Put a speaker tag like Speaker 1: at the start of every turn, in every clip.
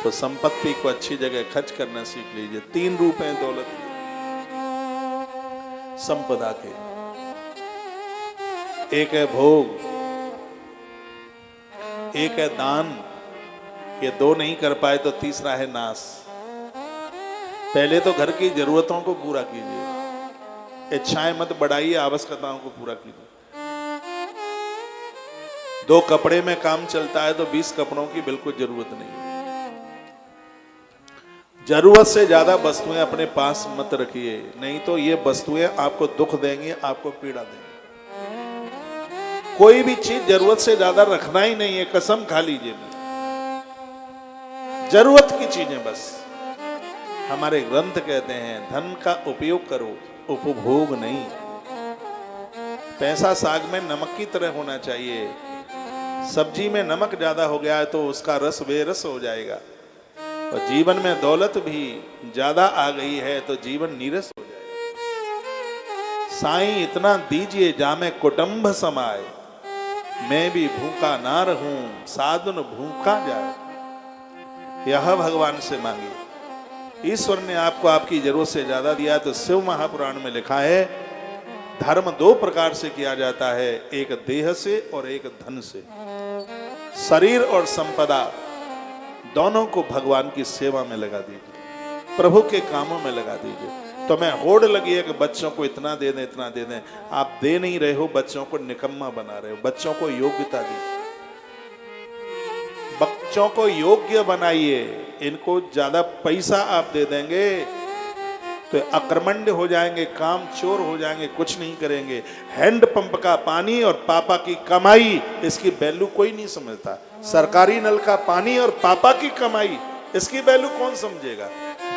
Speaker 1: तो संपत्ति को अच्छी जगह खर्च करना सीख लीजिए। 3 रूप हैं दौलत के, संपदा के। एक है भोग, एक है दान। ये 2 नहीं कर पाए तो तीसरा है नाश। पहले तो घर की जरूरतों को पूरा कीजिए, इच्छाएं मत बढ़ाइए, आवश्यकताओं को पूरा कीजिए। 2 कपड़े में काम चलता है तो 20 कपड़ों की बिल्कुल जरूरत नहीं है। जरूरत से ज्यादा वस्तुएं अपने पास मत रखिए, नहीं तो ये वस्तुएं आपको दुख देंगी, आपको पीड़ा देंगी। कोई भी चीज जरूरत से ज्यादा रखना ही नहीं है, कसम खा लीजिए। जरूरत की चीजें बस। हमारे ग्रंथ कहते हैं धन का उपयोग करो, उपभोग नहीं। पैसा साग में नमक की तरह होना चाहिए। सब्जी में नमक ज्यादा हो गया है तो उसका रस बेरस हो जाएगा, और जीवन में दौलत भी ज्यादा आ गई है तो जीवन नीरस हो जाएगा। साईं इतना दीजिए जामे कुटुंब समाए, मैं भी भूखा ना रहूं साधुन भूखा जाए। यह भगवान से मांगिए। ईश्वर ने आपको आपकी जरूरत से ज्यादा दिया। तो शिव महापुराण में लिखा है धर्म 2 प्रकार से किया जाता है, एक देह से और एक धन से। शरीर और संपदा दोनों को भगवान की सेवा में लगा दीजिए, प्रभु के कामों में लगा दीजिए। तो मैं होड़ लगी है कि बच्चों को इतना दे दें, इतना दे दें। आप दे नहीं रहे हो, बच्चों को निकम्मा बना रहे हो। बच्चों को योग्यता दीजिए, बच्चों को योग्य बनाइए। इनको ज्यादा पैसा आप दे देंगे तो अक्रमण्य हो जाएंगे, काम चोर हो जाएंगे, कुछ नहीं करेंगे। हैंडपंप का पानी और पापा की कमाई, इसकी वैल्यू कोई नहीं समझता। सरकारी नल का पानी और पापा की कमाई, इसकी वैल्यू कौन समझेगा।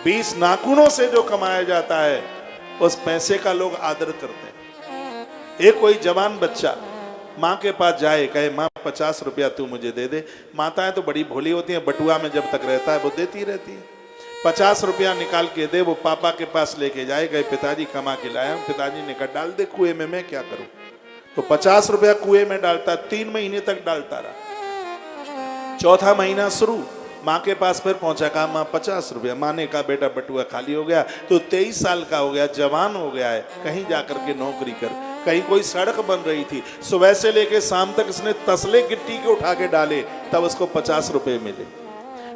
Speaker 1: 20 नाखूनों से जो कमाया जाता है उस पैसे का लोग आदर करते हैं। एक कोई जवान बच्चा माँ के पास जाए, कहे माँ 50 रुपया तू मुझे दे दे। माताएं तो बड़ी भोली होती हैं, बटुआ में जब तक रहता है वो देती रहती है। 50 रुपया निकाल के दे, वो पापा के पास लेके जाए, कहे पिताजी कमा के लाया हूं। पिताजी ने कहा डाल दे कुएं में, मैं क्या करूं। तो 50 रुपया कुएं में डालता, 3 महीने तक डालता रहा। चौथा महीना शुरू, माँ के पास फिर पहुंचा, कहा माँ 50 रुपया। माँ ने कहा बेटा बटुआ खाली हो गया। तो 23 साल का हो गया, जवान हो गया है, कहीं जाकर के नौकरी कर। कहीं कोई सड़क बन रही थी, सुबह से लेके शाम तक इसने तसले गिट्टी के उठा के डाले, तब उसको 50 रुपये मिले।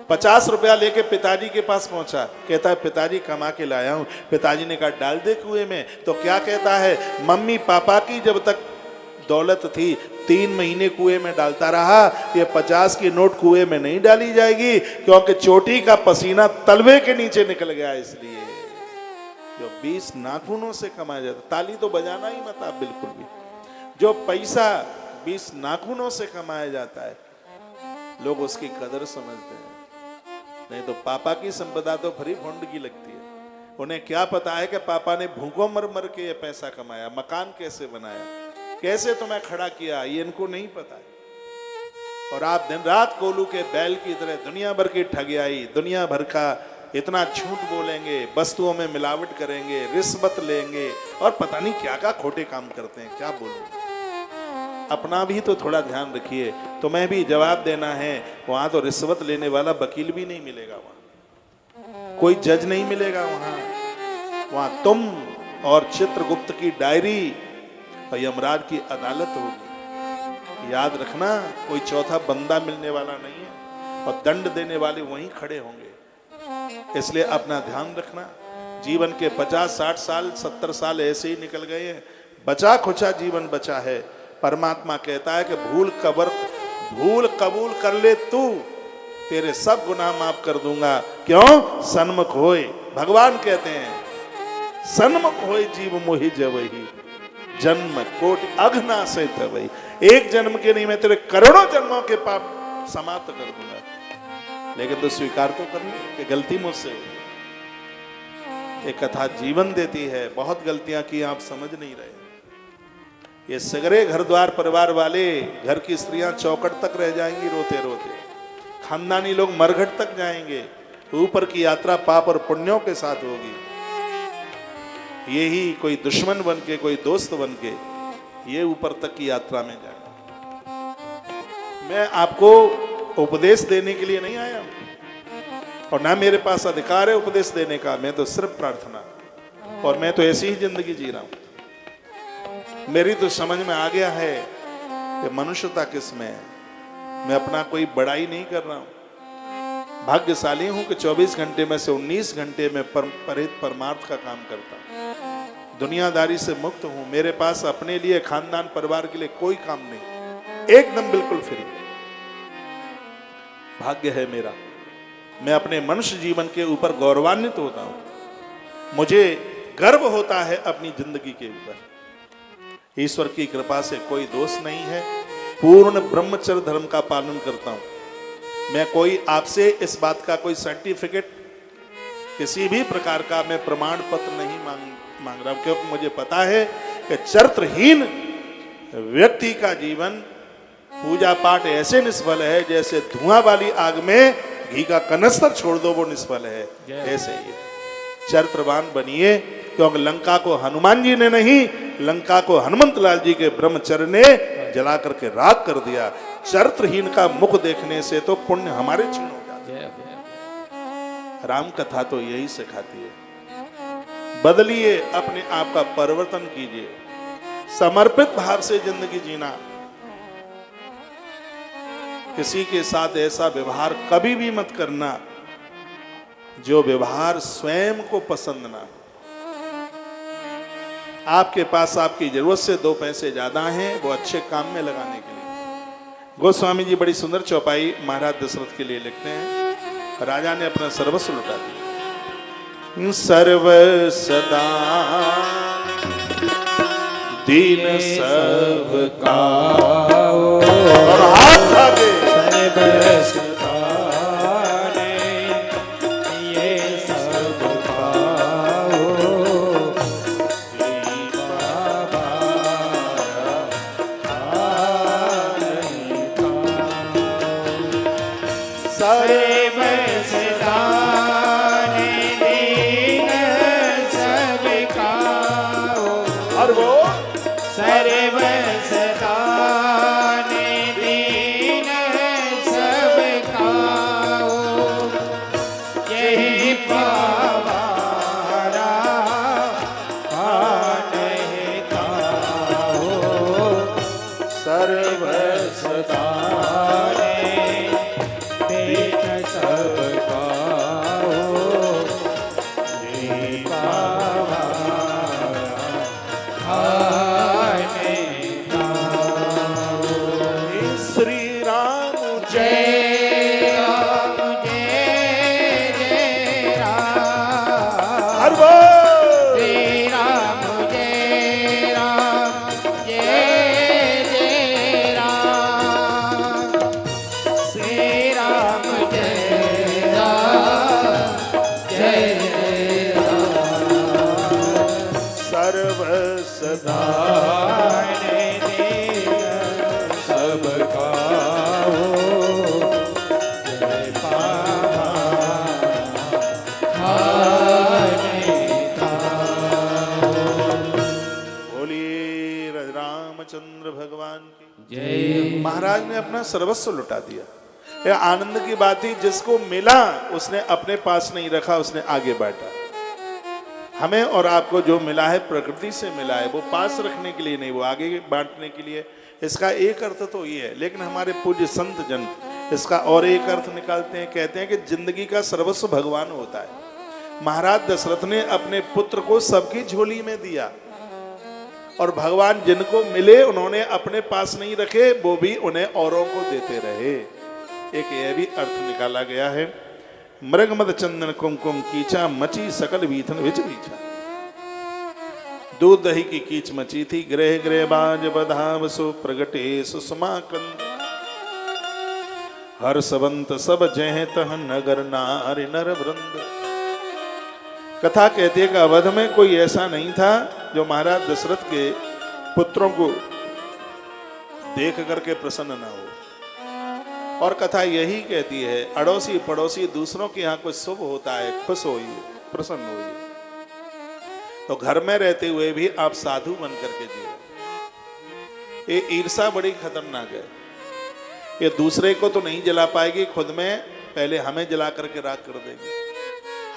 Speaker 1: 50 रुपया लेके पिताजी के पास पहुंचा, कहता है पिताजी कमा के लाया हूं। पिताजी ने कहा डाल दे कुएं में। तो क्या कहता है, मम्मी पापा की जब तक दौलत थी 3 महीने कुएं में डालता रहा, ये 50 की नोट कुएं में नहीं डाली जाएगी, क्योंकि चोटी का पसीना तलवे के नीचे निकल गया। इसलिए जो 20 नाखूनों से कमाया जाता, ताली तो बजाना ही मत आप बिल्कुल भी। जो पैसा 20 नाखूनों से कमाया जाता है, लोग उसकी कदर समझते हैं। नहीं तो पापा की संपदा तो भरी भोंड की लगती है। उन्हें क्या पता है कि पापा ने भूखों मर मर के ये पैसा कमाया, मकान कैसे बनाया, कैसे तुम्हें खड़ा किया, ये इनको नहीं पता है। और आप दिन रात कोलू के बैल की तरह दुनिया भर की ठगियाई, दुनिया भर का इतना झूठ बोलेंगे, वस्तुओं में मिलावट करेंगे, रिश्वत लेंगे, और पता नहीं क्या क्या खोटे काम करते हैं। क्या बोलूं, अपना भी तो थोड़ा ध्यान रखिए। तुम्हें भी जवाब देना है। वहां तो रिश्वत लेने वाला वकील भी नहीं मिलेगा, वहां कोई जज नहीं मिलेगा। वहां तुम और चित्रगुप्त की डायरी और यमराज की अदालत होगी। याद रखना, कोई चौथा बंदा मिलने वाला नहीं है, और दंड देने वाले वहीं खड़े होंगे। इसलिए अपना ध्यान रखना। जीवन के 50, 60 साल, 70 साल ऐसे ही निकल गए हैं, बचा खुचा जीवन बचा है। परमात्मा कहता है कि भूल कबूल कर ले तू, तेरे सब गुनाह माफ कर दूंगा। क्यों? सन्मुख होए। भगवान कहते हैं सन्मुख होए जीव मोहि जवही, जन्म कोटि अघना से तवही। एक जन्म के नहीं, मैं तेरे करोड़ों जन्मों के पाप समाप्त कर दूंगा। लेकिन तो स्वीकार तो कर ले कि गलती मुझसे हुई। एक कथा जीवन देती है। बहुत गलतियां की आप समझ नहीं रहे। ये सगरे घर द्वार परिवार वाले, घर की स्त्रियां चौखट तक रह जाएंगी रोते रोते, खानदानी लोग मरघट तक जाएंगे। ऊपर की यात्रा पाप और पुण्यों के साथ होगी। यही कोई दुश्मन बन के, कोई दोस्त बन के ये ऊपर तक की यात्रा में जाएगा। मैं आपको उपदेश देने के लिए नहीं आया, और ना मेरे पास अधिकार है उपदेश देने का, मैं तो सिर्फ प्रार्थना, और मैं तो ऐसी ही जिंदगी जी रहा हूं। मेरी तो समझ में आ गया है कि मनुष्यता किस में है। मैं अपना कोई बड़ाई नहीं कर रहा हूं। भाग्यशाली हूं कि 24 घंटे में से 19 घंटे में परमार्थ का काम करता हूं। दुनियादारी से मुक्त हूं। मेरे पास अपने लिए, खानदान परिवार के लिए कोई काम नहीं, एकदम बिल्कुल फ्री। भाग्य है मेरा। मैं अपने मनुष्य जीवन के ऊपर गौरवान्वित होता हूं। मुझे गर्व होता है अपनी जिंदगी के ऊपर। ईश्वर की कृपा से कोई दोष नहीं है। पूर्ण ब्रह्मचर्य धर्म का पालन करता हूं। मैं कोई आपसे इस बात का कोई सर्टिफिकेट, किसी भी प्रकार का मैं प्रमाण पत्र नहीं मांग रहा हूं, क्योंकि मुझे पता है कि चरित्रहीन व्यक्ति का जीवन, पूजा पाठ ऐसे निष्फल है जैसे धुआं वाली आग में घी का कनस्तर छोड़ दो, वो निष्फल है। ऐसे ही चरित्रवान बनिए, क्योंकि लंका को हनुमान जी ने नहीं, लंका को हनुमंत लाल जी के ब्रह्मचर्य ने जला करके राख कर दिया। चरित्रहीन का मुख देखने से तो पुण्य हमारे क्षीण हो जाते हैं। राम कथा तो यही सिखाती है। बदलिए, अपने आप का परिवर्तन कीजिए, समर्पित भाव से जिंदगी जीना। किसी के साथ ऐसा व्यवहार कभी भी मत करना जो व्यवहार स्वयं को पसंद ना हो। आपके पास आपकी जरूरत से 2 पैसे ज्यादा हैं, वो अच्छे काम में लगाने के लिए। गोस्वामी जी बड़ी सुंदर चौपाई महाराज दशरथ के लिए लिखते हैं। राजा ने अपना सर्वस्व लुटा दिया। सर्व सदा दीन सब का, और हाथ आगे महाराज ने अपना सर्वस्व लुटा दिया। यह आनंद की बात थी। जिसको मिला उसने अपने पास नहीं रखा, उसने आगे बांटा। हमें और आपको जो मिला है प्रकृति से मिला है, वो पास रखने के लिए नहीं, वो आगे बांटने के लिए। इसका एक अर्थ तो ये है, लेकिन हमारे पूज्य संत जन इसका और एक अर्थ निकालते हैं। कहते हैं कि जिंदगी का सर्वस्व भगवान होता है। महाराज दशरथ ने अपने पुत्र को सबकी झोली में दिया, और भगवान जिनको मिले उन्होंने अपने पास नहीं रखे, वो भी उन्हें औरों को देते रहे। एक यह भी अर्थ निकाला गया है। मृग मद चंदन कुमकुम कीचा, मची सकल वीथन विच वीचा। दूध दही की कीच मची थी, गृह गृह बाज बधाव सो प्रगटे सुषमाकंद। हर्षवंत सब जह तह नगर नारी नर वृंद। कथा कहती है कि अवध में कोई ऐसा नहीं था जो महाराज दशरथ के पुत्रों को देख करके प्रसन्न ना हो। और कथा यही कहती है, अड़ोसी पड़ोसी दूसरों के यहाँ कुछ शुभ होता है, खुश होइए, प्रसन्न होइए। तो घर में रहते हुए भी आप साधु बन करके जिए। ये ईर्षा बड़ी खतरनाक है। ये दूसरे को तो नहीं जला पाएगी, खुद में पहले हमें जला करके राख कर देंगे।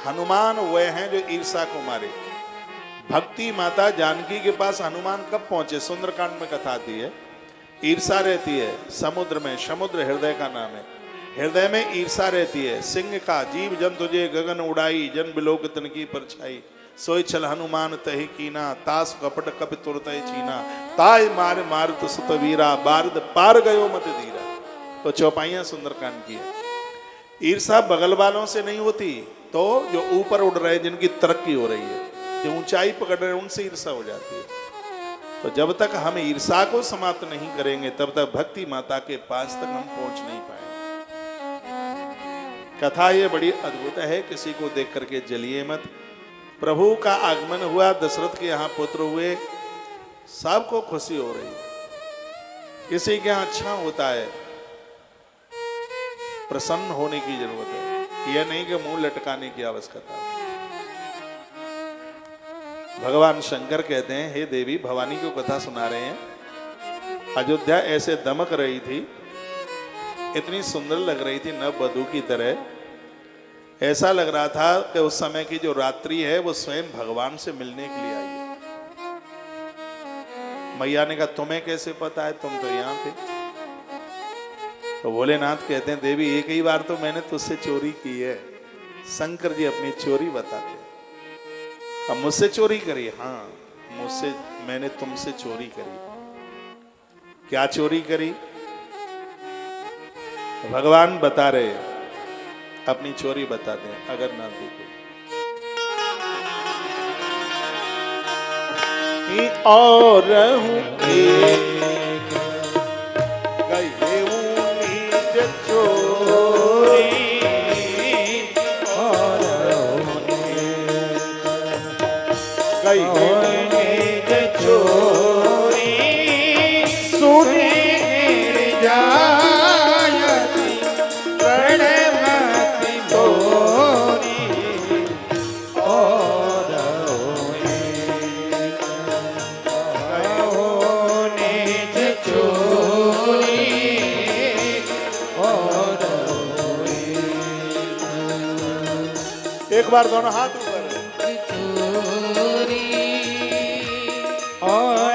Speaker 1: हनुमान वह हैं जो ईर्षा को मारे। भक्ति माता जानकी के पास हनुमान कब पहुंचे? सुंदरकांड में कथा आती है। ईर्षा रहती है समुद्र में, समुद्र हृदय का नाम है, हृदय में ईर्षा रहती है। सिंह का जीव जन तुझे गगन उड़ाई, जन बिलोक तन की परछाई, सोई छल हनुमान तहि कीना, तास कपट कपि तुरत चीना, ताय मार मार तो सुतवीरा, बारद पार गयो मत धीरा। तो चौपाइयां सुंदरकांड की है। ईर्षा बगल वालों से नहीं होती, तो जो ऊपर उड़ रहे, जिनकी तरक्की हो रही है, जो ऊंचाई पकड़ रहे हैं, उनसे ईर्षा हो जाती है। तो जब तक हम ईर्षा को समाप्त नहीं करेंगे, तब तक भक्ति माता के पास तक हम पहुंच नहीं पाएंगे। कथा ये बड़ी अद्भुत है, किसी को देख करके जलिए मत। प्रभु का आगमन हुआ, दशरथ के यहाँ पुत्र हुए, सबको खुशी हो रही है। किसी के यहाँ अच्छा होता है, प्रसन्न होने की जरूरत है, यह नहीं कि मुंह लटकाने की आवश्यकता है। भगवान शंकर कहते हैं, हे देवी, भवानी को कथा सुना रहे हैं। अयोध्या ऐसे दमक रही थी, इतनी सुंदर लग रही थी नववधू की तरह। ऐसा लग रहा था कि उस समय की जो रात्रि है वो स्वयं भगवान से मिलने के लिए आई है। मैया ने कहा, तुम्हें कैसे पता है, तुम तो यहां थे। तो भोलेनाथ कहते हैं, देवी एक ही बार तो मैंने तुझसे चोरी की है। शंकर जी अपनी चोरी बताते हैं। अब मुझसे चोरी करी? हाँ, मुझसे, मैंने तुमसे चोरी करी। क्या चोरी करी? भगवान बता रहे, अपनी चोरी बता दें अगर ना देखो। और एक बार दोनों हाथ ऊपर।
Speaker 2: और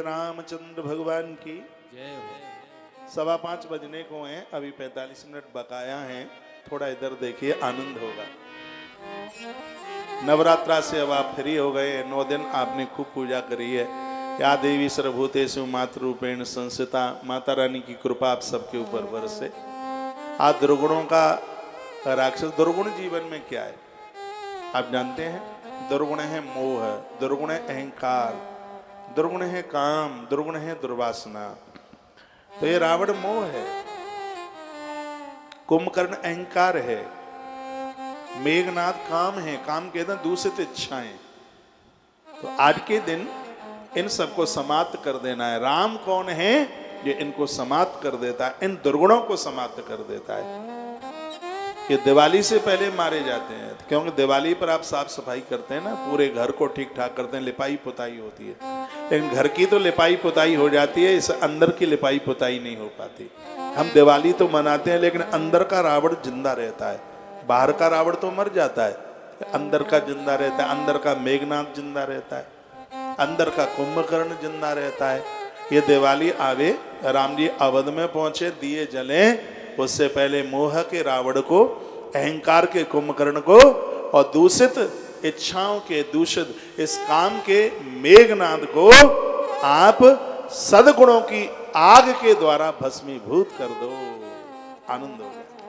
Speaker 1: रामचंद्र भगवान की जय हो। 5:15 बजने को हैं, अभी 45 मिनट बकाया हैं। थोड़ा इधर देखिए, आनंद होगा। नवरात्रा से अब आप फ्री हो गए। 9 दिन आपने खूब पूजा करी है। या देवी सर्वभूतेषु मातृरूपेण संस्थिता, माता रानी की कृपा आप सबके ऊपर बरसे। आज दुर्गुणों का राक्षस। दुर्गुण जीवन में क्या है आप जानते हैं? दुर्गुण है मोह, दुर्गुण है अहंकार, दुर्गुण है काम, दुर्गुण है दुर्वासना। तो ये रावण मोह है, कुंभकर्ण अहंकार है, मेघनाथ काम है। काम कहते हैं दूषित इच्छाएं, तो आज के दिन इन सबको समाप्त कर देना है। राम कौन है? ये इनको समाप्त कर देता है, इन दुर्गुणों को समाप्त कर देता है। ये दिवाली से पहले मारे जाते हैं, क्योंकि दिवाली पर आप साफ सफाई करते हैं ना, पूरे घर को ठीक ठाक करते हैं, लिपाई पुताई होती है। लेकिन घर की तो लिपाई पुताई हो जाती है, इस अंदर की लिपाई पुताई नहीं हो पाती। हम दिवाली तो मनाते हैं, लेकिन अंदर का रावण जिंदा रहता है। बाहर का रावण तो मर जाता है, अंदर का जिंदा रहता है। अंदर का मेघनाथ जिंदा रहता है, अंदर का कुंभकर्ण जिंदा रहता है। ये दिवाली आवे, राम जी अवध में पहुंचे, दिए जले, उससे पहले मोह के रावण को, अहंकार के कुंभकर्ण को, और दूषित इच्छाओं के, दूषित इस काम के मेघनाद को आप सद्गुणों की आग के द्वारा भस्मीभूत कर दो। आनंद हो।